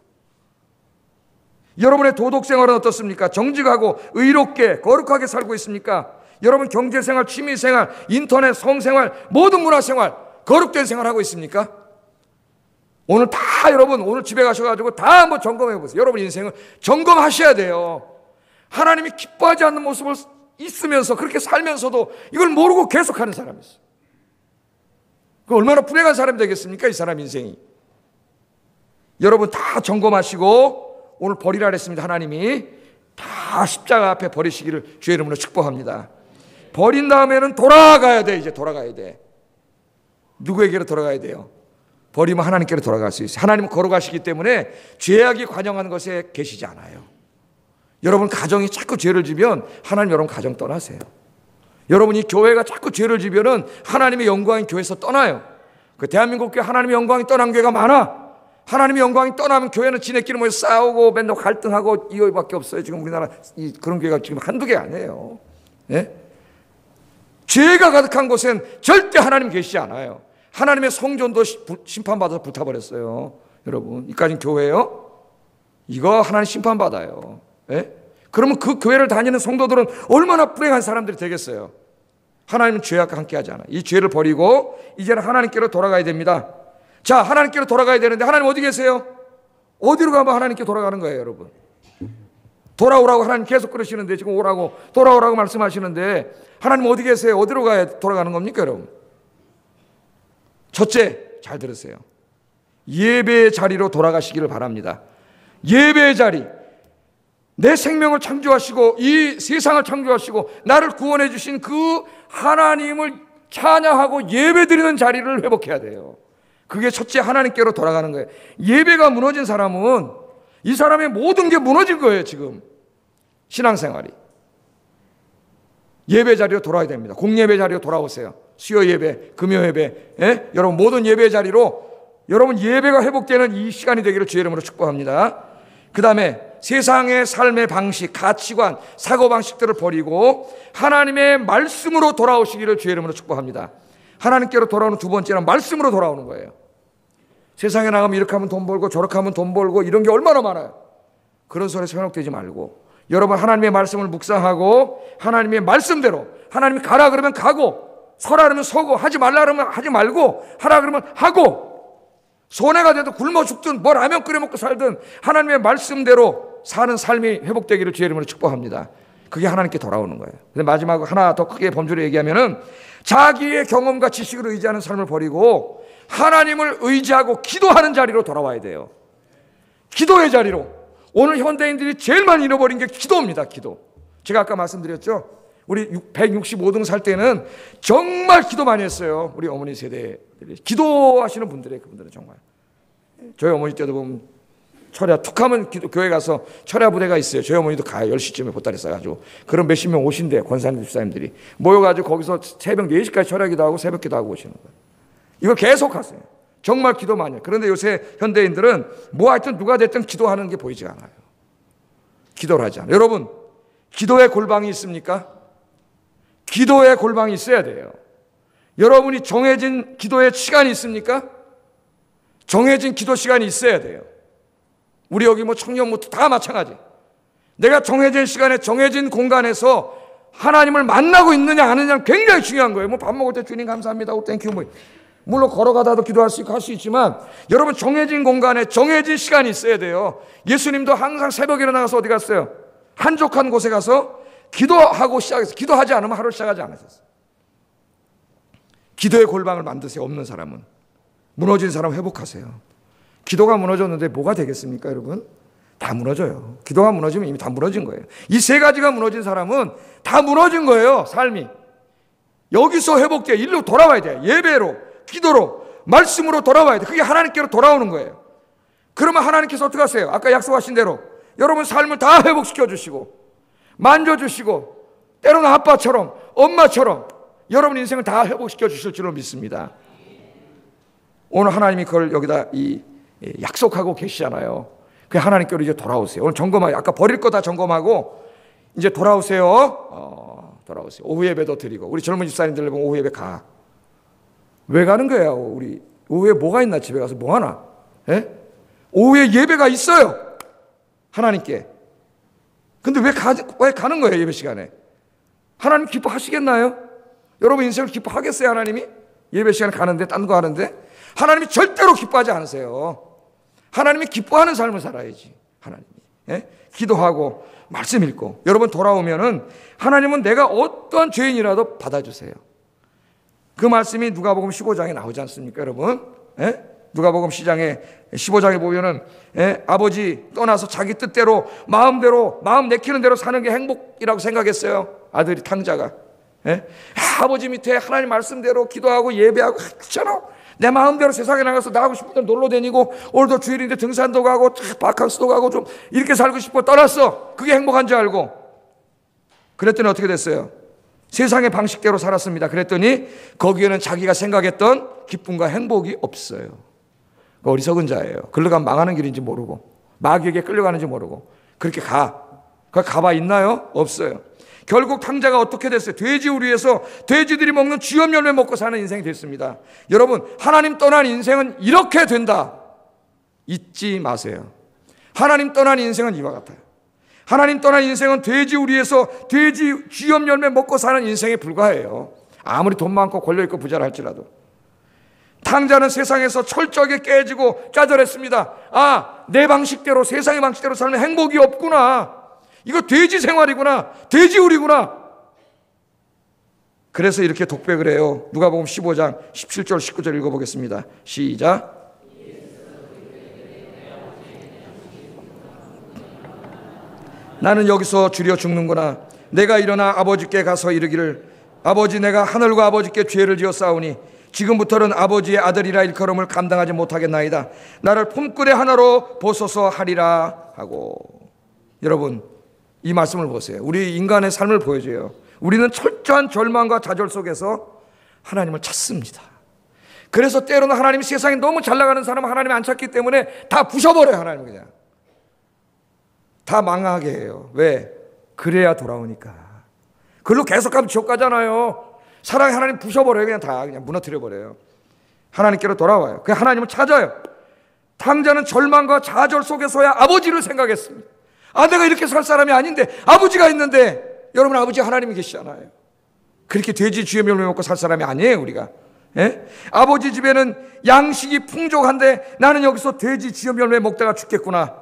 여러분의 도덕 생활은 어떻습니까? 정직하고 의롭게 거룩하게 살고 있습니까? 여러분 경제생활, 취미생활, 인터넷, 성생활, 모든 문화생활 거룩된 생활하고 있습니까? 오늘 다 여러분 오늘 집에 가셔가지고 다 한번 점검해 보세요. 여러분 인생을 점검하셔야 돼요. 하나님이 기뻐하지 않는 모습을 있으면서 그렇게 살면서도 이걸 모르고 계속하는 사람이 있어요. 그 얼마나 불행한 사람이 되겠습니까? 이 사람 인생이. 여러분 다 점검하시고 오늘 버리라 그랬습니다. 하나님이 다 십자가 앞에 버리시기를 주의 이름으로 축복합니다. 버린 다음에는 돌아가야 돼. 이제 돌아가야 돼. 누구에게로 돌아가야 돼요? 버리면 하나님께로 돌아갈 수 있어요. 하나님은 걸어가시기 때문에 죄악이 관영하는 것에 계시지 않아요. 여러분 가정이 자꾸 죄를 지면 하나님 여러분 가정 떠나세요. 여러분이 교회가 자꾸 죄를 지면은 하나님의 영광인 교회에서 떠나요. 그 대한민국 교회 하나님의 영광이 떠난 교회가 많아. 하나님의 영광이 떠나면 교회는 지네끼리 모여서 싸우고 맨날 갈등하고 이거밖에 없어요. 지금 우리나라 그런 교회가 지금 한두 개 아니에요. 네? 죄가 가득한 곳엔 절대 하나님 계시지 않아요. 하나님의 성전도 심판받아서 불타버렸어요. 여러분 이까진 교회요? 이거 하나님 심판받아요. 예? 그러면 그 교회를 다니는 성도들은 얼마나 불행한 사람들이 되겠어요. 하나님은 죄악과 함께하지 않아요. 이 죄를 버리고 이제는 하나님께로 돌아가야 됩니다. 자, 하나님께로 돌아가야 되는데 하나님 어디 계세요? 어디로 가면 하나님께 돌아가는 거예요, 여러분? 돌아오라고 하나님 계속 그러시는데 지금 오라고 돌아오라고 말씀하시는데 하나님 어디 계세요? 어디로 가야 돌아가는 겁니까, 여러분? 첫째, 잘 들으세요. 예배의 자리로 돌아가시기를 바랍니다. 예배의 자리. 내 생명을 창조하시고 이 세상을 창조하시고 나를 구원해 주신 그 하나님을 찬양하고 예배드리는 자리를 회복해야 돼요. 그게 첫째 하나님께로 돌아가는 거예요. 예배가 무너진 사람은 이 사람의 모든 게 무너진 거예요. 지금 신앙생활이. 예배 자리로 돌아야 됩니다. 공예배 자리로 돌아오세요. 수요 예배, 금요 예배, 여러분 모든 예배 자리로 여러분 예배가 회복되는 이 시간이 되기를 주의 이름으로 축복합니다. 그 다음에 세상의 삶의 방식, 가치관, 사고방식들을 버리고 하나님의 말씀으로 돌아오시기를 주의 이름으로 축복합니다. 하나님께로 돌아오는 두 번째는 말씀으로 돌아오는 거예요. 세상에 나가면 이렇게 하면 돈 벌고 저렇게 하면 돈 벌고 이런 게 얼마나 많아요. 그런 소리에 현혹되지 말고 여러분 하나님의 말씀을 묵상하고 하나님의 말씀대로 하나님이 가라 그러면 가고 서라 그러면 서고 하지 말라 그러면 하지 말고 하라 그러면 하고 손해가 돼도 굶어 죽든 뭐 라면 끓여 먹고 살든 하나님의 말씀대로 사는 삶이 회복되기를 주의 이름으로 축복합니다. 그게 하나님께 돌아오는 거예요. 근데 마지막으로 하나 더 크게 범주로 얘기하면은 자기의 경험과 지식을 의지하는 삶을 버리고 하나님을 의지하고 기도하는 자리로 돌아와야 돼요. 기도의 자리로. 오늘 현대인들이 제일 많이 잃어버린 게 기도입니다. 기도. 제가 아까 말씀드렸죠. 우리 165등 살 때는 정말 기도 많이 했어요. 우리 어머니 세대들이. 기도하시는 분들이에요. 그분들은 정말. 저희 어머니 때도 보면 철야 툭 하면 교회 가서 철야 부대가 있어요. 저희 어머니도 가요. 10시쯤에 보따리 싸가지고. 그럼 몇십 명 오신대요. 권사님 집사님들이. 모여가지고 거기서 새벽 4시까지 철야 기도하고 새벽 기도하고 오시는 거예요. 이걸 계속 하세요. 정말 기도 많이 해요. 그런데 요새 현대인들은 뭐 하여튼 누가 됐든 기도하는 게 보이지가 않아요. 기도를 하지 않아요. 여러분, 기도의 골방이 있습니까? 기도의 골방이 있어야 돼요. 여러분이 정해진 기도의 시간이 있습니까? 정해진 기도 시간이 있어야 돼요. 우리 여기 뭐 청년부터 다 마찬가지. 내가 정해진 시간에 정해진 공간에서 하나님을 만나고 있느냐 안 하느냐는 굉장히 중요한 거예요. 뭐 밥 먹을 때 주님 감사합니다. 오 땡큐 뭐 물론 걸어가다도 기도할 수 있고 할 수 있지만 여러분 정해진 공간에 정해진 시간이 있어야 돼요. 예수님도 항상 새벽에 일어나서 어디 갔어요? 한적한 곳에 가서 기도하고 시작했어요. 기도하지 않으면 하루를 시작하지 않으셨어요. 기도의 골방을 만드세요. 없는 사람은. 무너진 사람 회복하세요. 기도가 무너졌는데 뭐가 되겠습니까 여러분? 다 무너져요. 기도가 무너지면 이미 다 무너진 거예요. 이 세 가지가 무너진 사람은 다 무너진 거예요. 삶이. 여기서 회복돼. 일로 돌아와야 돼요. 예배로, 기도로, 말씀으로 돌아와야 돼. 그게 하나님께로 돌아오는 거예요. 그러면 하나님께서 어떻게 하세요? 아까 약속하신 대로 여러분 삶을 다 회복시켜 주시고 만져주시고 때로는 아빠처럼 엄마처럼 여러분 인생을 다 회복시켜 주실 줄로 믿습니다. 오늘 하나님이 그걸 여기다 약속하고 계시잖아요. 그 하나님께로 이제 돌아오세요. 오늘 점검하고 아까 버릴 거 다 점검하고 이제 돌아오세요. 돌아오세요. 오후 예배도 드리고 우리 젊은 집사님들 보면 오후 예배 가. 왜 가는 거예요? 우리 오후에 뭐가 있나? 집에 가서 뭐 하나? 예? 오후에 예배가 있어요. 하나님께. 근데 왜 가는 거예요? 예배 시간에. 하나님 기뻐하시겠나요? 여러분 인생을 기뻐하겠어요? 하나님이? 예배 시간에 가는데 딴 거 하는데 하나님이 절대로 기뻐하지 않으세요. 하나님이 기뻐하는 삶을 살아야지. 하나님이. 예? 기도하고 말씀 읽고 여러분 돌아오면은 하나님은 내가 어떤 죄인이라도 받아주세요. 그 말씀이 누가복음 15장에 나오지 않습니까 여러분? 예? 누가복음 15장에 보면은 아버지 떠나서 자기 뜻대로 마음대로 마음 내키는 대로 사는 게 행복이라고 생각했어요. 아들이 탕자가. 아버지 밑에 하나님 말씀대로 기도하고 예배하고 그렇잖아. 내 마음대로 세상에 나가서 나가고 싶은 데 놀러 다니고 오늘도 주일인데 등산도 가고 바캉스도 가고 좀 이렇게 살고 싶어 떠났어. 그게 행복한 줄 알고. 그랬더니 어떻게 됐어요? 세상의 방식대로 살았습니다. 그랬더니 거기에는 자기가 생각했던 기쁨과 행복이 없어요. 어리석은 자예요. 글러가면 망하는 길인지 모르고 마귀에게 끌려가는지 모르고 그렇게 가봐 있나요? 없어요. 결국 탕자가 어떻게 됐어요? 돼지우리에서 돼지들이 먹는 쥐염 열매 먹고 사는 인생이 됐습니다. 여러분 하나님 떠난 인생은 이렇게 된다. 잊지 마세요. 하나님 떠난 인생은 이와 같아요. 하나님 떠난 인생은 돼지우리에서 쥐염 열매 먹고 사는 인생에 불과해요. 아무리 돈 많고 권력있고 부자라 할지라도. 탕자는 세상에서 철저하게 깨지고 좌절했습니다. 내 방식대로 세상의 방식대로 살면 행복이 없구나. 이거 돼지 생활이구나. 돼지우리구나. 그래서 이렇게 독백을 해요. 누가복음 15장 17절 19절 읽어보겠습니다. 시작. 나는 여기서 주려 죽는구나. 내가 일어나 아버지께 가서 이르기를 아버지 내가 하늘과 아버지께 죄를 지었사오니 지금부터는 아버지의 아들이라 일컬음을 감당하지 못하겠나이다. 나를 품꾼의 하나로 보소서 하리라 하고. 여러분 이 말씀을 보세요. 우리 인간의 삶을 보여줘요. 우리는 철저한 절망과 좌절 속에서 하나님을 찾습니다. 그래서 때로는 하나님이 세상에 너무 잘 나가는 사람은 하나님이 안 찾기 때문에 다 부셔버려요. 하나님 그냥 다 망하게 해요. 왜? 그래야 돌아오니까. 그걸로 계속 가면 지옥 가잖아요. 사랑의 하나님 부셔버려요. 그냥 무너뜨려버려요. 하나님께로 돌아와요. 그냥 하나님을 찾아요. 탕자는 절망과 좌절 속에서야 아버지를 생각했습니다. 내가 이렇게 살 사람이 아닌데 아버지가 있는데. 여러분 아버지 하나님이 계시잖아요. 그렇게 돼지 쥐염 열매 먹고 살 사람이 아니에요 우리가. 아버지 집에는 양식이 풍족한데 나는 여기서 돼지 쥐염 열매 먹다가 죽겠구나.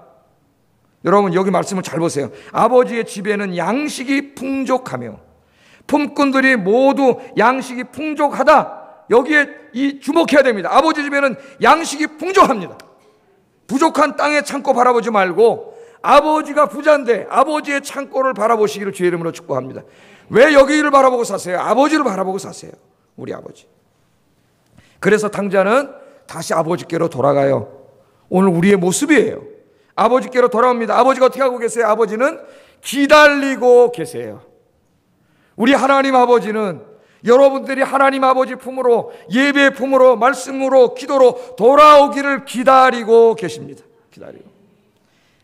여러분 여기 말씀을 잘 보세요. 아버지의 집에는 양식이 풍족하며 품꾼들이 모두 양식이 풍족하다. 여기에 주목해야 됩니다. 아버지 집에는 양식이 풍족합니다. 부족한 땅의 창고 바라보지 말고 아버지가 부자인데 아버지의 창고를 바라보시기를 주의 이름으로 축복합니다. 왜 여기를 바라보고 사세요? 아버지를 바라보고 사세요. 우리 아버지. 그래서 탕자는 다시 아버지께로 돌아가요. 오늘 우리의 모습이에요. 아버지께로 돌아옵니다. 아버지가 어떻게 하고 계세요? 아버지는 기다리고 계세요. 우리 하나님 아버지는 여러분들이 하나님 아버지 품으로 예배의 품으로 말씀으로 기도로 돌아오기를 기다리고 계십니다. 기다리고.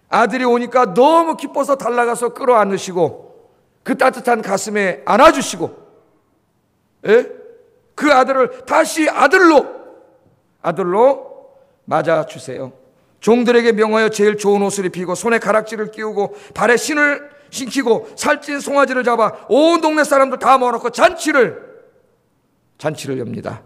아들이 오니까 너무 기뻐서 달려가서 끌어안으시고 그 따뜻한 가슴에 안아주시고 그 아들을 다시 아들로 맞아주세요. 종들에게 명하여 제일 좋은 옷을 입히고 손에 가락지를 끼우고 발에 신을 신기고 살찐 송아지를 잡아 온 동네 사람들 다 모아놓고 잔치를 엽니다.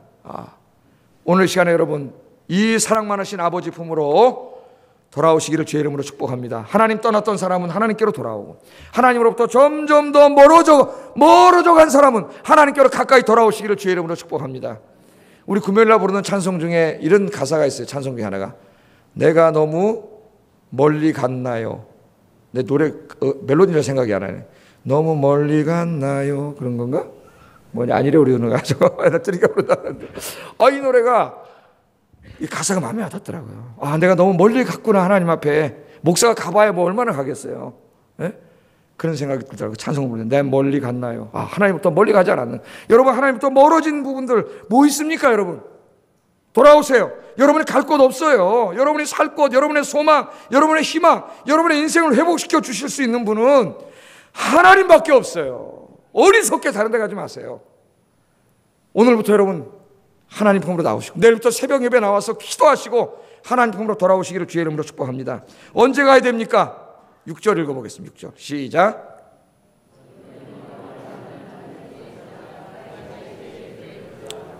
오늘 시간에 여러분, 이 사랑 많으신 아버지 품으로 돌아오시기를 주의 이름으로 축복합니다. 하나님 떠났던 사람은 하나님께로 돌아오고, 하나님으로부터 점점 더 멀어져 간 사람은 하나님께로 가까이 돌아오시기를 주의 이름으로 축복합니다. 우리 금요일날 부르는 찬송 중에 이런 가사가 있어요. 찬송 중에 하나가, 내가 너무 멀리 갔나요? 내 노래 멜로디를 생각이 안 나네. 너무 멀리 갔나요? 그런 건가? 뭐냐, 아니래 우리 누나가 저거 뜨리가 부르다는데, 이 노래가, 이 가사가 마음에 와닿더라고요. 내가 너무 멀리 갔구나. 하나님 앞에 목사가 가봐야 뭐 얼마나 가겠어요. 예? 그런 생각이 들더라고요. 찬송을 부르는데 내가 멀리 갔나요? 하나님부터 멀리 가지 않았는. 여러분, 하나님부터 멀어진 부분들 뭐 있습니까? 여러분 돌아오세요. 여러분이 갈 곳 없어요. 여러분이 살 곳, 여러분의 소망, 여러분의 희망, 여러분의 인생을 회복시켜 주실 수 있는 분은 하나님밖에 없어요. 어리석게 다른 데 가지 마세요. 오늘부터 여러분 하나님 품으로 나오시고, 내일부터 새벽 예배 나와서 기도하시고 하나님 품으로 돌아오시기를 주의 이름으로 축복합니다. 언제 가야 됩니까? 6절 읽어보겠습니다. 6절 시작.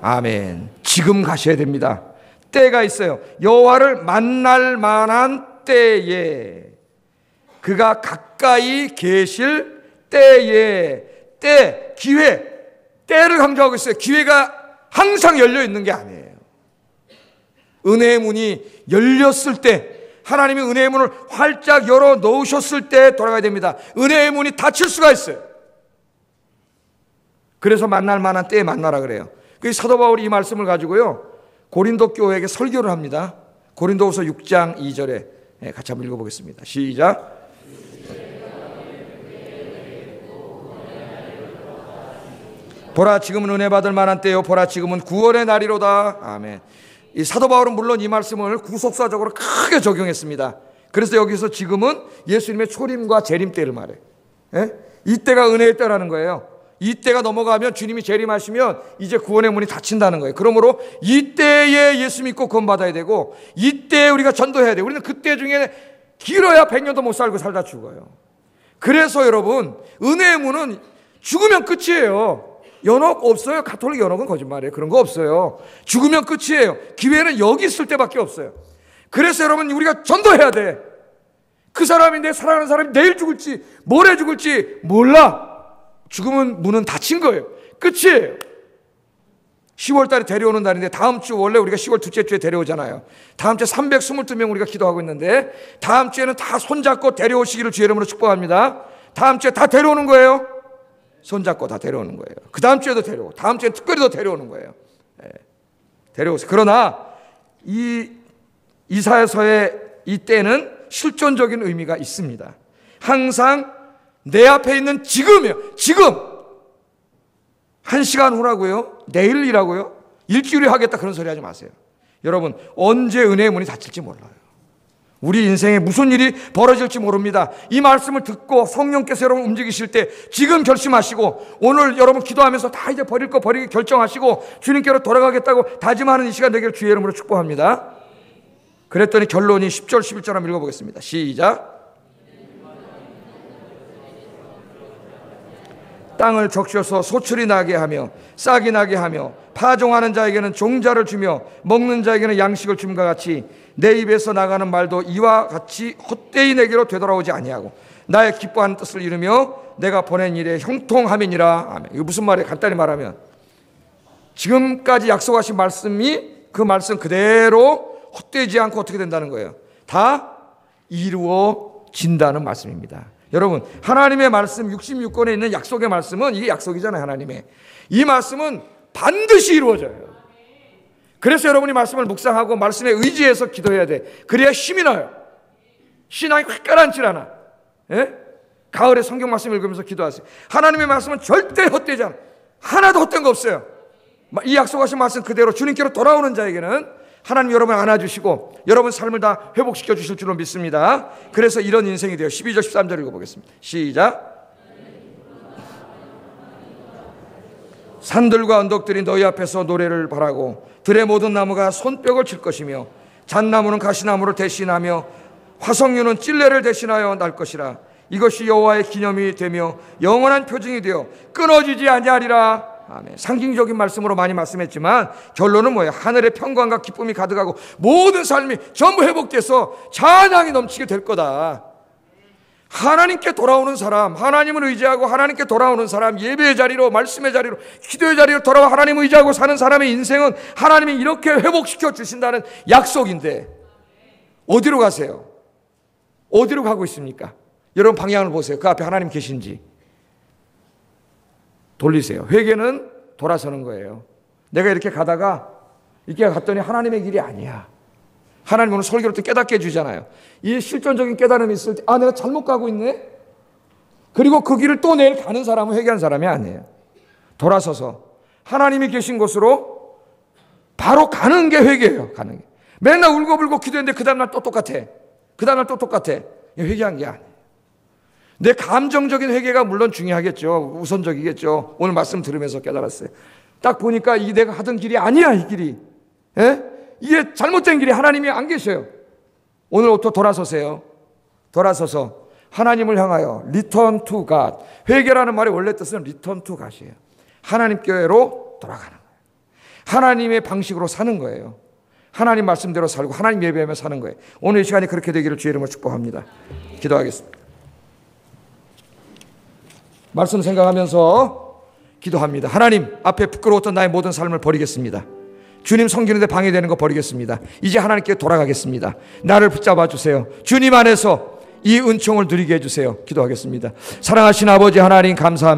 아멘. 지금 가셔야 됩니다. 때가 있어요. 여호와를 만날 만한 때에, 그가 가까이 계실 때에, 기회, 때를 강조하고 있어요. 기회가 항상 열려 있는 게 아니에요. 은혜의 문이 열렸을 때, 하나님이 은혜의 문을 활짝 열어 놓으셨을 때 돌아가야 됩니다. 은혜의 문이 닫힐 수가 있어요. 그래서 만날 만한 때에 만나라 그래요. 그 사도 바울이 이 말씀을 가지고요, 고린도 교회에게 설교를 합니다. 고린도후서 6장 2절에 같이 한번 읽어보겠습니다. 시작. 보라, 지금은 은혜 받을 만한 때요, 보라, 지금은 구원의 날이로다. 아멘. 이 사도 바울은 물론 이 말씀을 구속사적으로 크게 적용했습니다. 그래서 여기서 지금은 예수님의 초림과 재림 때를 말해요. 이때가 은혜의 때라는 거예요. 이때가 넘어가면, 주님이 재림하시면 이제 구원의 문이 닫힌다는 거예요. 그러므로 이때에 예수 믿고 구원받아야 되고, 이때에 우리가 전도해야 돼요. 우리는 그때 중에 길어야 100년도 못 살고 살다 죽어요. 그래서 여러분, 은혜의 문은 죽으면 끝이에요. 연옥 없어요. 가톨릭 연옥은 거짓말이에요. 그런 거 없어요. 죽으면 끝이에요. 기회는 여기 있을 때밖에 없어요. 그래서 여러분, 우리가 전도해야 돼. 그 사람이, 내 사랑하는 사람이 내일 죽을지 모레 죽을지 몰라. 죽으면 문은 닫힌 거예요. 끝이에요. 10월 달에 데려오는 날인데, 다음 주 원래 우리가 10월 둘째 주에 데려오잖아요. 다음 주에 322명 우리가 기도하고 있는데, 다음 주에는 다 손잡고 데려오시기를 주의 이름으로 축복합니다. 다음 주에 다 데려오는 거예요. 손잡고 다 데려오는 거예요. 그 다음 주에도 데려오고, 다음 주에 특별히 더 데려오는 거예요. 데려오세요. 그러나 이 이사야서의 이 때는 실존적인 의미가 있습니다. 항상 내 앞에 있는 지금이요. 지금 1시간 후라고요? 내일이라고요? 일주일에 하겠다, 그런 소리 하지 마세요. 여러분, 언제 은혜의 문이 닫힐지 몰라요. 우리 인생에 무슨 일이 벌어질지 모릅니다. 이 말씀을 듣고 성령께서 여러분 움직이실 때 지금 결심하시고, 오늘 여러분 기도하면서 다 이제 버릴 거 버리기 결정하시고 주님께로 돌아가겠다고 다짐하는 이 시간 되기를 주의 이름으로 축복합니다. 그랬더니 결론이 10절 11절 한번 읽어보겠습니다. 시작. 땅을 적셔서 소출이 나게 하며 싹이 나게 하며 파종하는 자에게는 종자를 주며 먹는 자에게는 양식을 줌과 같이 내 입에서 나가는 말도 이와 같이 헛되이 내게로 되돌아오지 아니하고 나의 기뻐하는 뜻을 이루며 내가 보낸 일에 형통함이니라. 아멘. 이거 무슨 말이에요? 간단히 말하면 지금까지 약속하신 말씀이 그 말씀 그대로 헛되지 않고 어떻게 된다는 거예요? 다 이루어진다는 말씀입니다. 여러분, 하나님의 말씀 66권에 있는 약속의 말씀은 이게 약속이잖아요. 하나님의 이 말씀은 반드시 이루어져요. 그래서 여러분이 말씀을 묵상하고 말씀에 의지해서 기도해야 돼. 그래야 힘이 나요. 신앙이 확 가라앉질 않아. 가을에 성경 말씀 읽으면서 기도하세요. 하나님의 말씀은 절대 헛되지 않아. 하나도 헛된 거 없어요. 이 약속하신 말씀 그대로 주님께로 돌아오는 자에게는 하나님 여러분을 안아주시고 여러분 삶을 다 회복시켜 주실 줄로 믿습니다. 그래서 이런 인생이 돼요. 12절 13절 읽어보겠습니다. 시작. 산들과 언덕들이 너희 앞에서 노래를 바라고 들의 모든 나무가 손뼉을 칠 것이며 잣나무는 가시나무를 대신하며 화석류는 찔레를 대신하여 날 것이라. 이것이 여호와의 기념이 되며 영원한 표징이 되어 끊어지지 아니하리라. 아멘. 상징적인 말씀으로 많이 말씀했지만 결론은 뭐예요? 하늘의 평강과 기쁨이 가득하고 모든 삶이 전부 회복돼서 찬양이 넘치게 될 거다. 하나님께 돌아오는 사람, 하나님을 의지하고 하나님께 돌아오는 사람, 예배의 자리로, 말씀의 자리로, 기도의 자리로 돌아와 하나님을 의지하고 사는 사람의 인생은 하나님이 이렇게 회복시켜 주신다는 약속인데 어디로 가세요? 어디로 가고 있습니까? 여러분 방향을 보세요. 그 앞에 하나님 계신지 돌리세요. 회개는 돌아서는 거예요. 내가 이렇게 가다가 이렇게 갔더니 하나님의 길이 아니야. 하나님 오늘 설교를 또 깨닫게 해주잖아요. 이 실존적인 깨달음이 있을 때 내가 잘못 가고 있네. 그리고 그 길을 또 내일 가는 사람은 회개한 사람이 아니에요. 돌아서서 하나님이 계신 곳으로 바로 가는 게 회개예요. 가는 게. 맨날 울고불고 기도했는데 그 다음날 또 똑같아. 그 다음날 또 똑같아. 회개한 게 아니에요. 내 감정적인 회개가 물론 중요하겠죠. 우선적이겠죠. 오늘 말씀 들으면서 깨달았어요. 딱 보니까 이 내가 하던 길이 아니야. 이 길이. 예? 이게 잘못된 길이 하나님이 안 계셔요. 오늘부터 돌아서세요. 돌아서서 하나님을 향하여 Return to God. 회개라는 말의 원래 뜻은 Return to God이에요. 하나님께로 돌아가는 거예요. 하나님의 방식으로 사는 거예요. 하나님 말씀대로 살고 하나님 예배하며 사는 거예요. 오늘 이 시간이 그렇게 되기를 주의 이름으로 축복합니다. 기도하겠습니다. 말씀 생각하면서 기도합니다. 하나님 앞에 부끄러웠던 나의 모든 삶을 버리겠습니다. 주님 섬기는데 방해되는 거 버리겠습니다. 이제 하나님께 돌아가겠습니다. 나를 붙잡아 주세요. 주님 안에서 이 은총을 누리게 해주세요. 기도하겠습니다. 사랑하신 아버지 하나님 감사합니다.